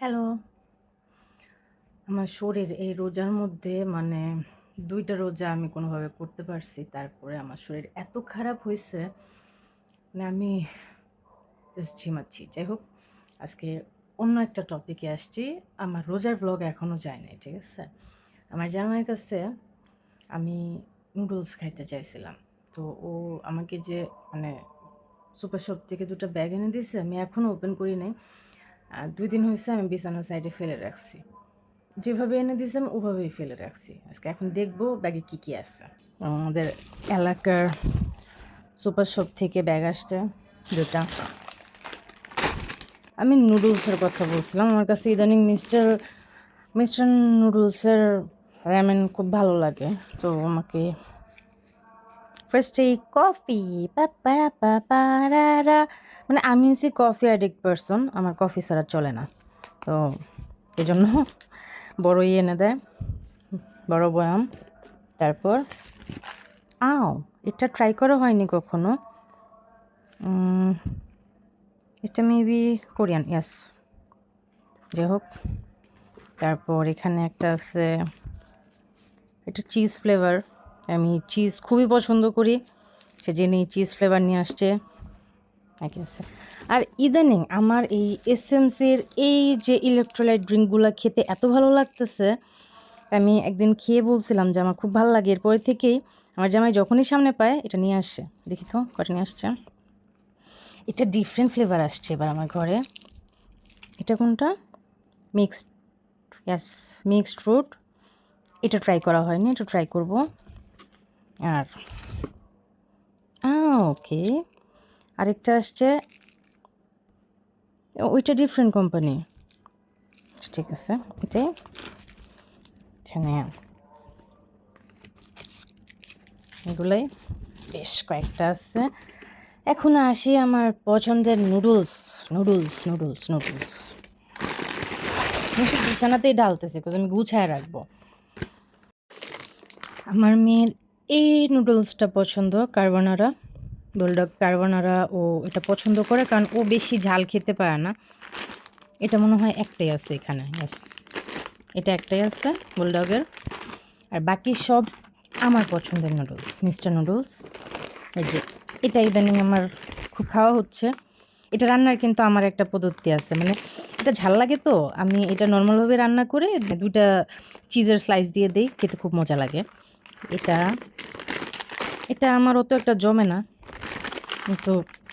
Hello. আমার শরীর এই রোজার মধ্যে মানে ২ টা রোজা আমি কোনোভাবে করতে পারছি। তারপরে আমার শরীর এত খারাপ হইছে, মানে আমি জাস্ট ঝিমাচ্ছি। যাই হোক, আজকে অন্য একটা টপিকে আসছি। আমার রোজার ভ্লগ এখনও যায় নাই, ঠিক আছে? আমার জামাইয়ের কাছে আমি নুডলস খাইতে চাইছিলাম। তো ও আমাকে যে মানে সুপার শপ থেকে ২ টা ব্যাগ এনে দিছে, আমি এখনও ওপেন করি নাই। ২ দিন হইছে আমি বিছানার সাইডে ফেলে রাখছি। যেভাবে এনে দিয়েছেন ওভাবেই ফেলে রাখছি। আজকে এখন দেখবো ব্যাগে কী, কী আছে। আমাদের এলাকার সুপার শপ থেকে ব্যাগ আসছে ২ টা। আমি নুডলসের কথা বলছিলাম। আমার কাছে ইদানিং মিস্টার নুডলসের রামেন খুব ভালো লাগে। তো আমাকে ফার্স্টেই কফি পাপারা পাপারারা, মানে আমি হচ্ছি কফি অ্যাডিক্ট পারসন। আমার কফি ছাড়া চলে না। তো এজন্য বড়ই এনে দেয়, বড় বয়াম। তারপর এটা ট্রাই করা হয়নি কখনো। এটা মেবি কোরিয়ান, ইয়াস। যাই হোক, তারপর এখানে একটা আছে, এটা চিজ ফ্লেভার। আমি চিজ খুবই পছন্দ করি, সেজন্য চিজ ফ্লেভার নিয়ে আসছে। আছে আর ইদানিং আমার এই এসএমসির এই যে ইলেকট্রোলাইট ড্রিঙ্কগুলো খেতে এত ভালো লাগতেছে। আমি একদিন খেয়ে বলছিলাম যে আমার খুব ভালো লাগে। এরপরে থেকেই আমার জামাই যখনই সামনে পায় এটা নিয়ে আসে। দেখি তো কটা নিয়ে আসছে। এটা ডিফারেন্ট ফ্লেভার আসছে এবার আমার ঘরে। এটা কোনটা? মিক্সড, ইয়াস, মিক্সড ফ্রুট। এটা ট্রাই করা হয়নি, এটা ট্রাই করব। আর ওকে, আরেকটা আসছে, ওইটা ডিফারেন্ট কোম্পানি। ঠিক আছে, এটাই। এখানে এগুলোই বেশ কয়েকটা আছে। এখন আসি আমার পছন্দের নুডলস। বিছানাতেই ডালতেছি বিকজ আমি গুছায় রাখবো। আমার মেয়ের এই নুডলসটা পছন্দ, কার্বোনারা, বুলডগ কার্বোনারা। ও এটা পছন্দ করে কারণ ও বেশি ঝাল খেতে পারে না। এটা মনে হয় একটাই আছে এখানে, ইয়াস, এটা একটাই আছে বুলডগের। আর বাকি সব আমার পছন্দের নুডলস, মিস্টার নুডলস। এই যে এটা ইদানিং আমার খুব খাওয়া হচ্ছে। এটা রান্নার কিন্তু আমার একটা পদ্ধতি আছে, মানে এটা ঝাল লাগে তো আমি এটা নর্মালভাবে রান্না করে 2টা চিজের স্লাইস দিয়ে দিই, খেতে খুব মজা লাগে। এটা এটা আমার অত একটা জমে না, কিন্তু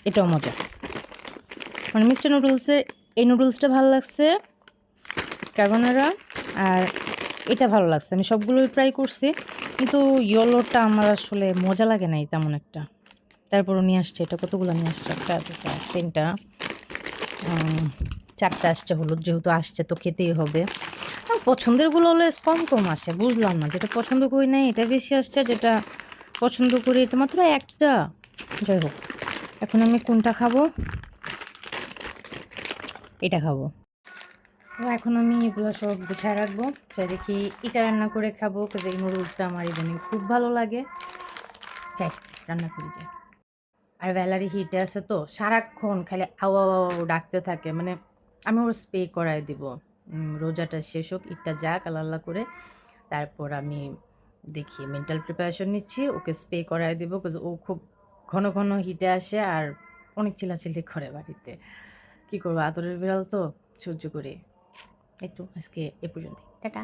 এটাও মজা। মানে মিস্টার নুডলসের এই নুডলসটা ভালো লাগছে, কার্বোনারা, আর এটা ভালো লাগছে। আমি সবগুলোই ট্রাই করছি, কিন্তু ইয়েলোটা আমার আসলে মজা লাগে নাই তেমন একটা। তারপরও নিয়ে আসছে। এটা কতগুলো নিয়ে আসছে? 1, 2, 3টা, 4টা আসছে। হলুদ যেহেতু আসছে তো খেতেই হবে। পছন্দেরগুলো হলে কম কম আসে, বুঝলাম না। যেটা পছন্দ করি নাই এটা বেশি আসছে, যেটা পছন্দ করি এটা মাত্র একটা। যাই হোক, এখন আমি কোনটা খাবো? এটা খাবো। তো এখন আমি এগুলো সব গুছায় রাখবো। যাই দেখি এটা রান্না করে খাবো, কারণ এই নুডলসটা আমার ইদানিং খুব ভালো লাগে। যাই রান্না করি যাই। আর ভ্যালারি হিটে আছে তো সারাক্ষণ খালি আও আও আও ডাকতে থাকে। মানে আমি ওর স্প্রে করায় দিব। রোজাটা শেষ হোক, ঈদটা যাক আল্লাহ আল্লাহ করে। তারপর আমি দেখি মেন্টাল প্রিপারেশন নিচ্ছি, ওকে স্প্রে করায় দিব। বিকজ ও খুব ঘন ঘন হিটে আসে আর অনেক চিল্লাচিল্লি করে বাড়িতে। কী করবো, আদরের বিড়াল তো, সহ্য করি। এই তো আজকে এ পর্যন্তই। টাটা।